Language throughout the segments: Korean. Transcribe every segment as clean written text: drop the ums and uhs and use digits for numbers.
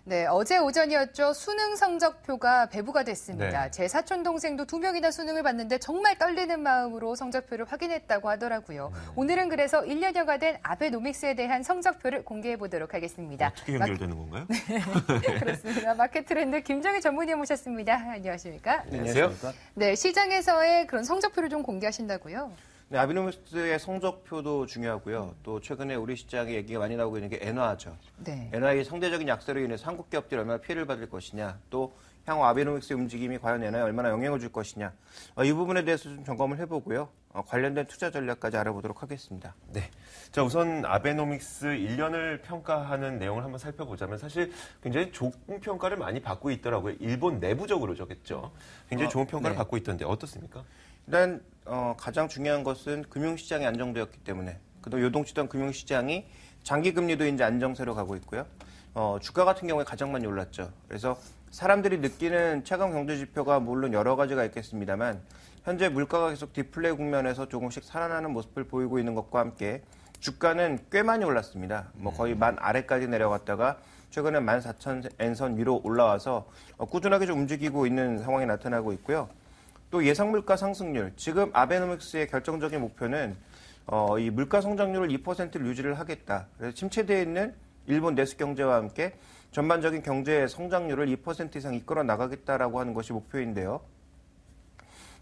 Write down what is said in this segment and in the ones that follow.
네, 어제 오전이었죠. 수능 성적표가 배부가 됐습니다. 네. 제 사촌 동생도 2명이나 수능을 봤는데 정말 떨리는 마음으로 성적표를 확인했다고 하더라고요. 오늘은 그래서 1년여가 된 아베노믹스에 대한 성적표를 공개해 보도록 하겠습니다. 어떻게 연결되는 건가요? 네, 그렇습니다. 마켓 트렌드 김정희 전문위원 모셨습니다. 안녕하십니까? 네, 안녕하세요. 네, 시장에서의 그런 성적표를 좀 공개하신다고요? 네, 아베노믹스의 성적표도 중요하고요. 또 최근에 우리 시장에 얘기가 많이 나오고 있는 게 엔화죠. 네. 엔화의 상대적인 약세로 인해서 한국 기업들이 얼마나 피해를 받을 것이냐, 또 향후 아베노믹스의 움직임이 과연 엔화에 얼마나 영향을 줄 것이냐, 이 부분에 대해서 좀 점검을 해보고요. 관련된 투자 전략까지 알아보도록 하겠습니다. 네. 자, 우선 아베노믹스 1년을 평가하는 내용을 한번 살펴보자면 사실 굉장히 좋은 평가를 많이 받고 있더라고요. 일본 내부적으로겠죠. 굉장히 좋은 평가를 네. 받고 있던데 어떻습니까? 일단 가장 중요한 것은 금융시장이 안정되었기 때문에 그동안 요동치던 금융시장이 장기금리도 이제 안정세로 가고 있고요. 주가 같은 경우에 가장 많이 올랐죠. 그래서 사람들이 느끼는 최근 경제지표가 물론 여러 가지가 있겠습니다만 현재 물가가 계속 디플레 국면에서 조금씩 살아나는 모습을 보이고 있는 것과 함께 주가는 꽤 많이 올랐습니다. 거의 만 아래까지 내려갔다가 최근에 14,000엔선 위로 올라와서 꾸준하게 좀 움직이고 있는 상황이 나타나고 있고요. 또 예상 물가 상승률, 지금 아베노믹스의 결정적인 목표는 이 물가 성장률을 2%를 유지를 하겠다. 그래서 침체되어 있는 일본 내수 경제와 함께 전반적인 경제 성장률을 2% 이상 이끌어 나가겠다라고 하는 것이 목표인데요.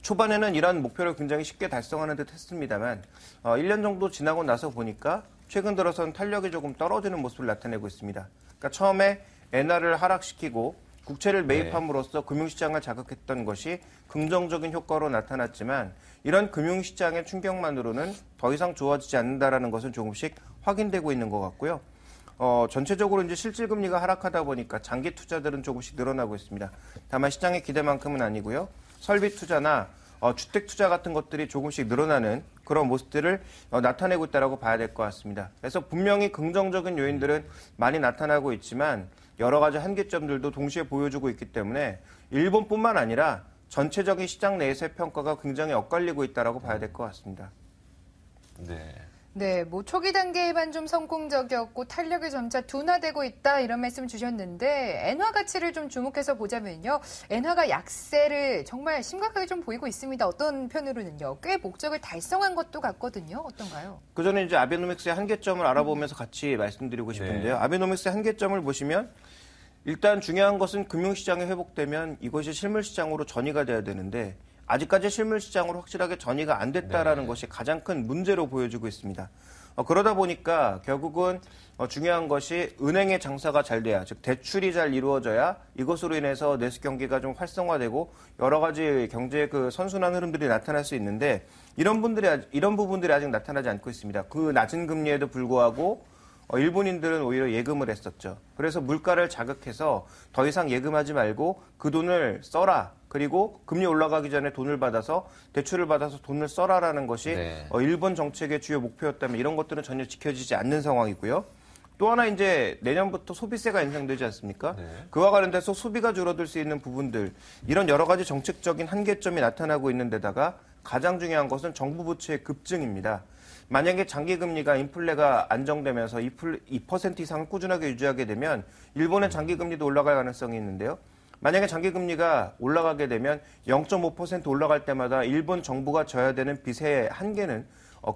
초반에는 이런 목표를 굉장히 쉽게 달성하는 듯 했습니다만 1년 정도 지나고 나서 보니까 최근 들어서는 탄력이 조금 떨어지는 모습을 나타내고 있습니다. 그러니까 처음에 엔화를 하락시키고 국채를 매입함으로써 금융시장을 자극했던 것이 긍정적인 효과로 나타났지만 이런 금융시장의 충격만으로는 더 이상 좋아지지 않는다라는 것은 조금씩 확인되고 있는 것 같고요. 전체적으로 이제 실질금리가 하락하다 보니까 장기 투자들은 조금씩 늘어나고 있습니다. 다만 시장의 기대만큼은 아니고요. 설비 투자나 주택 투자 같은 것들이 조금씩 늘어나는 그런 모습들을 나타내고 있다고 봐야 될 것 같습니다. 그래서 분명히 긍정적인 요인들은 많이 나타나고 있지만 여러 가지 한계점들도 동시에 보여주고 있기 때문에 일본뿐만 아니라 전체적인 시장 내에서의 평가가 굉장히 엇갈리고 있다고 봐야 될 것 같습니다. 네. 네, 뭐 초기 단계에만 좀 성공적이었고 탄력이 점차 둔화되고 있다 이런 말씀 주셨는데 엔화 가치를 좀 주목해서 보자면요. 엔화가 약세를 정말 심각하게 좀 보이고 있습니다. 어떤 편으로는요. 꽤 목적을 달성한 것도 같거든요. 어떤가요? 그 전에 이제 아베노믹스의 한계점을 알아보면서 같이 말씀드리고 싶은데요. 아베노믹스의 한계점을 보시면 일단 중요한 것은 금융시장이 회복되면 이것이 실물시장으로 전이가 돼야 되는데 아직까지 실물시장으로 확실하게 전이가 안 됐다라는 것이 가장 큰 문제로 보여지고 있습니다. 그러다 보니까 결국은 중요한 것이 은행의 장사가 잘 돼야, 즉 대출이 잘 이루어져야 이것으로 인해서 내수 경기가 좀 활성화되고 여러 가지 경제의 그 선순환 흐름들이 나타날 수 있는데 이런 부분들이 아직 나타나지 않고 있습니다. 그 낮은 금리에도 불구하고 일본인들은 오히려 예금을 했었죠. 그래서 물가를 자극해서 더 이상 예금하지 말고 그 돈을 써라. 그리고 금리 올라가기 전에 돈을 받아서 대출을 받아서 돈을 써라라는 것이 일본 정책의 주요 목표였다면 이런 것들은 전혀 지켜지지 않는 상황이고요. 또 하나 이제 내년부터 소비세가 인상되지 않습니까? 그와 관련돼서 소비가 줄어들 수 있는 부분들 이런 여러 가지 정책적인 한계점이 나타나고 있는 데다가 가장 중요한 것은 정부 부채의 급증입니다. 만약에 장기금리가 인플레가 안정되면서 2% 이상을 꾸준하게 유지하게 되면 일본의 장기금리도 올라갈 가능성이 있는데요. 만약에 장기금리가 올라가게 되면 0.5% 올라갈 때마다 일본 정부가 져야 되는 빚의 한계는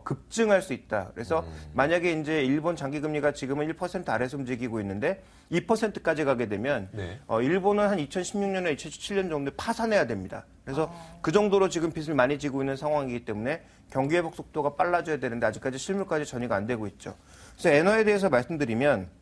급증할 수 있다. 그래서 만약에 이제 일본 장기금리가 지금은 1% 아래에서 움직이고 있는데 2%까지 가게 되면 일본은 한 2016년에 2017년 정도에 파산해야 됩니다. 그래서 그 정도로 지금 빚을 많이 지고 있는 상황이기 때문에 경기 회복 속도가 빨라져야 되는데 아직까지 실물까지 전이가 안 되고 있죠. 그래서 엔화에 대해서 말씀드리면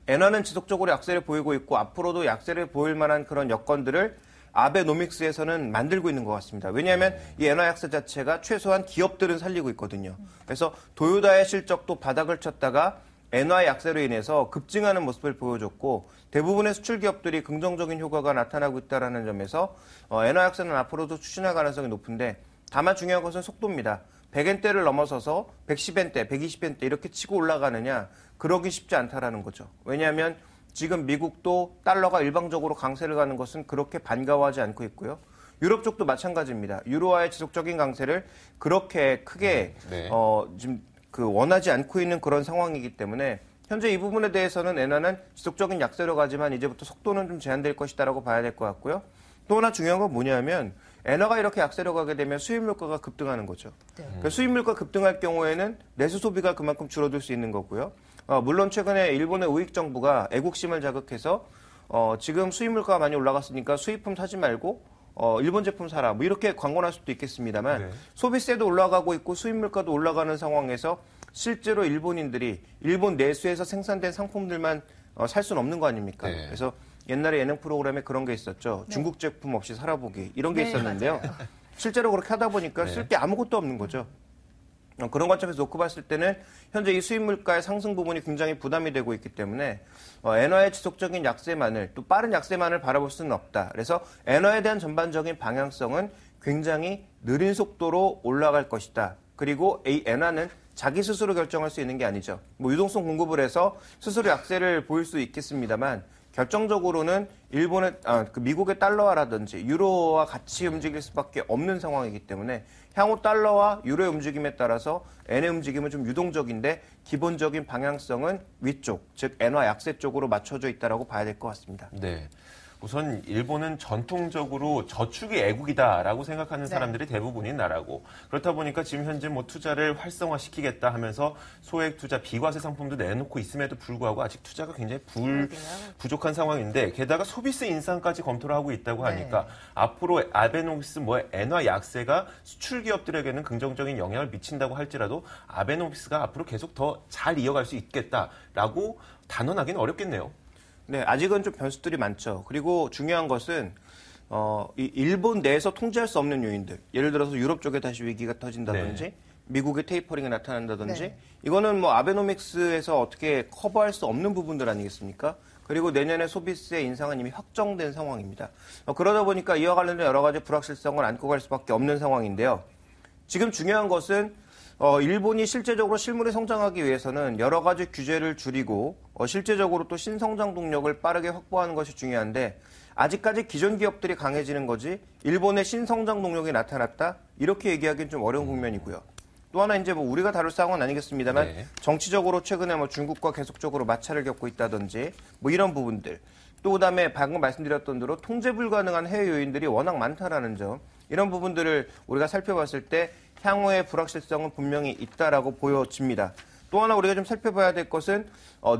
엔화는 지속적으로 약세를 보이고 있고 앞으로도 약세를 보일 만한 그런 여건들을 아베노믹스에서는 만들고 있는 것 같습니다. 왜냐하면 이 엔화 약세 자체가 최소한 기업들은 살리고 있거든요. 그래서 도요다의 실적도 바닥을 쳤다가 엔화 약세로 인해서 급증하는 모습을 보여줬고 대부분의 수출 기업들이 긍정적인 효과가 나타나고 있다는 점에서 엔화 약세는 앞으로도 추진할 가능성이 높은데 다만 중요한 것은 속도입니다. 100엔대를 넘어서서 110엔대, 120엔대 이렇게 치고 올라가느냐 그러기 쉽지 않다라는 거죠. 왜냐하면 지금 미국도 달러가 일방적으로 강세를 가는 것은 그렇게 반가워하지 않고 있고요. 유럽 쪽도 마찬가지입니다. 유로화의 지속적인 강세를 그렇게 크게 지금 원하지 않고 있는 그런 상황이기 때문에 현재 이 부분에 대해서는 엔화는 지속적인 약세로 가지만 이제부터 속도는 좀 제한될 것이다라고 봐야 될 것 같고요. 또 하나 중요한 건 뭐냐면 엔화가 이렇게 약세로 가게 되면 수입 물가가 급등하는 거죠. 네. 그러니까 수입 물가 급등할 경우에는 내수 소비가 그만큼 줄어들 수 있는 거고요. 물론 최근에 일본의 우익 정부가 애국심을 자극해서 지금 수입 물가가 많이 올라갔으니까 수입품 사지 말고 일본 제품 사라 뭐 이렇게 광고할 수도 있겠습니다만 네. 소비세도 올라가고 있고 수입 물가도 올라가는 상황에서 실제로 일본인들이 일본 내수에서 생산된 상품들만 살 수는 없는 거 아닙니까? 네. 그래서 옛날에 예능 프로그램에 그런 게 있었죠. 네. 중국 제품 없이 살아보기 이런 게 네, 있었는데요. 맞아요. 실제로 그렇게 하다 보니까 네. 쓸 게 아무것도 없는 거죠. 그런 관점에서 놓고 봤을 때는 현재 이 수입 물가의 상승 부분이 굉장히 부담이 되고 있기 때문에 엔화의 지속적인 약세만을 또 빠른 약세만을 바라볼 수는 없다. 그래서 엔화에 대한 전반적인 방향성은 굉장히 느린 속도로 올라갈 것이다. 그리고 이 엔화는 자기 스스로 결정할 수 있는 게 아니죠. 뭐 유동성 공급을 해서 스스로 약세를 보일 수 있겠습니다만 결정적으로는 미국의 달러화라든지 유로와 같이 움직일 수밖에 없는 상황이기 때문에 향후 달러와 유로의 움직임에 따라서 엔의 움직임은 좀 유동적인데 기본적인 방향성은 위쪽, 즉 엔화 약세 쪽으로 맞춰져 있다라고 봐야 될 것 같습니다. 네. 우선 일본은 전통적으로 저축이 애국이다라고 생각하는 네. 사람들이 대부분인 나라고 그렇다 보니까 지금 현재 뭐 투자를 활성화시키겠다 하면서 소액 투자 비과세 상품도 내놓고 있음에도 불구하고 아직 투자가 굉장히 부족한 상황인데 게다가 소비세 인상까지 검토를 하고 있다고 하니까 네. 앞으로 아베노믹스 엔화 약세가 수출 기업들에게는 긍정적인 영향을 미친다고 할지라도 아베노믹스가 앞으로 계속 더 잘 이어갈 수 있겠다라고 단언하기는 어렵겠네요. 네, 아직은 좀 변수들이 많죠. 그리고 중요한 것은 이 일본 내에서 통제할 수 없는 요인들. 예를 들어서 유럽 쪽에 다시 위기가 터진다든지 네. 미국의 테이퍼링이 나타난다든지 네. 이거는 뭐 아베노믹스에서 어떻게 커버할 수 없는 부분들 아니겠습니까? 그리고 내년에 소비세 인상은 이미 확정된 상황입니다. 그러다 보니까 이와 관련된 여러 가지 불확실성을 안고 갈 수밖에 없는 상황인데요. 지금 중요한 것은 일본이 실제적으로 실물이 성장하기 위해서는 여러 가지 규제를 줄이고 실제적으로 또 신성장 동력을 빠르게 확보하는 것이 중요한데 아직까지 기존 기업들이 강해지는 거지 일본의 신성장 동력이 나타났다 이렇게 얘기하기는 좀 어려운 국면이고요. 또 하나 이제 뭐 우리가 다룰 상황은 아니겠습니다만 네. 정치적으로 최근에 뭐 중국과 계속적으로 마찰을 겪고 있다든지 뭐 이런 부분들 또 그다음에 방금 말씀드렸던 대로 통제 불가능한 해외 요인들이 워낙 많다라는 점 이런 부분들을 우리가 살펴봤을 때 향후의 불확실성은 분명히 있다라고 보여집니다. 또 하나 우리가 좀 살펴봐야 될 것은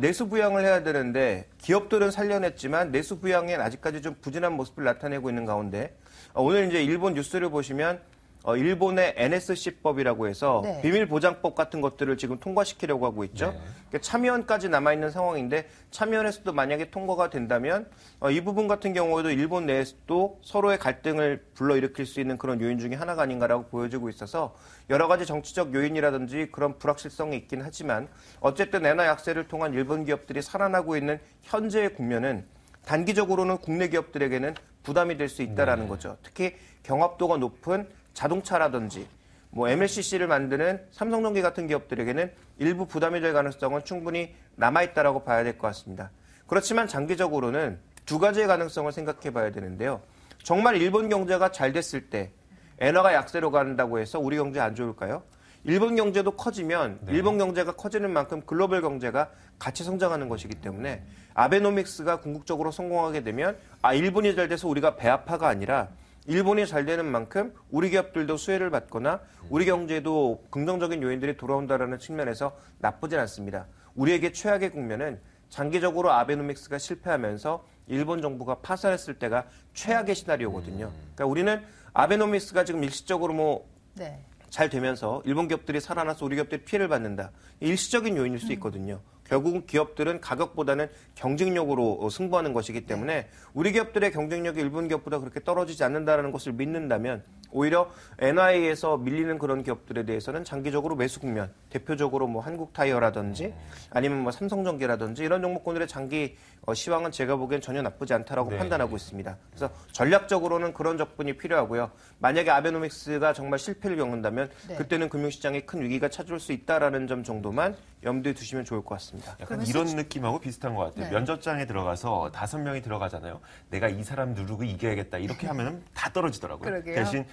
내수 부양을 해야 되는데 기업들은 살려냈지만 내수 부양엔 아직까지 좀 부진한 모습을 나타내고 있는 가운데 오늘 이제 일본 뉴스를 보시면 일본의 NSC법이라고 해서 네. 비밀보장법 같은 것들을 지금 통과시키려고 하고 있죠. 네. 그러니까 참여연까지 남아있는 상황인데 참여연에서도 만약에 통과가 된다면 이 부분 같은 경우에도 일본 내에서도 서로의 갈등을 불러일으킬 수 있는 그런 요인 중에 하나가 아닌가라고 보여지고 있어서 여러 가지 정치적 요인이라든지 그런 불확실성이 있긴 하지만 어쨌든 엔화 약세를 통한 일본 기업들이 살아나고 있는 현재의 국면은 단기적으로는 국내 기업들에게는 부담이 될 수 있다라는 거죠. 특히 경합도가 높은 자동차라든지 뭐 MLCC를 만드는 삼성전기 같은 기업들에게는 일부 부담이 될 가능성은 충분히 남아있다라고 봐야 될 것 같습니다. 그렇지만 장기적으로는 두 가지의 가능성을 생각해 봐야 되는데요. 정말 일본 경제가 잘 됐을 때 엔화가 약세로 간다고 해서 우리 경제 안 좋을까요? 일본 경제도 커지면 네. 일본 경제가 커지는 만큼 글로벌 경제가 같이 성장하는 것이기 때문에 아베노믹스가 궁극적으로 성공하게 되면 일본이 잘 돼서 우리가 배아파가 아니라 일본이 잘 되는 만큼 우리 기업들도 수혜를 받거나 우리 경제에도 긍정적인 요인들이 돌아온다는 측면에서 나쁘진 않습니다. 우리에게 최악의 국면은 장기적으로 아베노믹스가 실패하면서 일본 정부가 파산했을 때가 최악의 시나리오거든요. 그러니까 우리는 아베노믹스가 지금 일시적으로 네. 잘 되면서 일본 기업들이 살아나서 우리 기업들이 피해를 받는다. 일시적인 요인일 수 있거든요. 결국은 기업들은 가격보다는 경쟁력으로 승부하는 것이기 때문에 우리 기업들의 경쟁력이 일본 기업보다 그렇게 떨어지지 않는다는 것을 믿는다면 오히려 엔화에서 밀리는 그런 기업들에 대해서는 장기적으로 매수 국면, 대표적으로 뭐 한국타이어라든지 아니면 뭐 삼성전기라든지 이런 종목군들의 장기 시황은 제가 보기엔 전혀 나쁘지 않다라고 네. 판단하고 있습니다. 그래서 전략적으로는 그런 접근이 필요하고요. 만약에 아베노믹스가 정말 실패를 겪는다면 네. 그때는 금융시장에 큰 위기가 찾아올 수 있다라는 점 정도만 염두에 두시면 좋을 것 같습니다. 약간 이런 느낌하고 비슷한 것 같아요. 네. 면접장에 들어가서 5명이 들어가잖아요. 내가 이 사람 누르고 이겨야겠다. 이렇게 하면 다 떨어지더라고요. 그러게요. 대신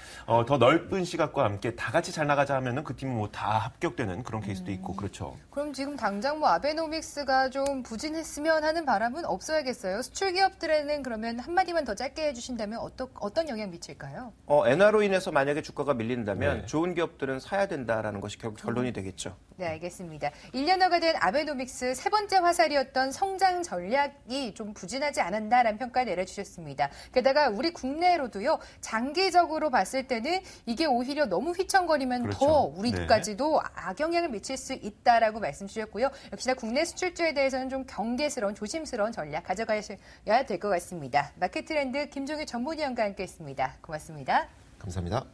더 넓은 시각과 함께 다 같이 잘 나가자 하면은 그 팀은 뭐 다 합격되는 그런 케이스도 있고 그렇죠. 그럼 지금 당장 뭐 아베노믹스가 좀 부진했으면 하는 바람은 없어야겠어요. 수출 기업들에는 그러면 한마디만 더 짧게 해주신다면 어떤 영향 미칠까요? 엔화로 인해서 만약에 주가가 밀린다면 네. 좋은 기업들은 사야 된다라는 것이 결국 결론이 되겠죠. 네, 알겠습니다. 1년여가 된 아베노믹스 세 번째 화살이었던 성장 전략이 좀 부진하지 않았나라는 평가 내려주셨습니다. 게다가 우리 국내로도요, 장기적으로 봤을 때는 이게 오히려 너무 휘청거리면 그렇죠. 더 우리까지도 악영향을 미칠 수 있다라고 말씀 주셨고요. 역시나 국내 수출주에 대해서는 좀 경계스러운, 조심스러운 전략 가져가셔야 될 것 같습니다. 마켓 트렌드 김종일 전문위원과 함께했습니다. 고맙습니다. 감사합니다.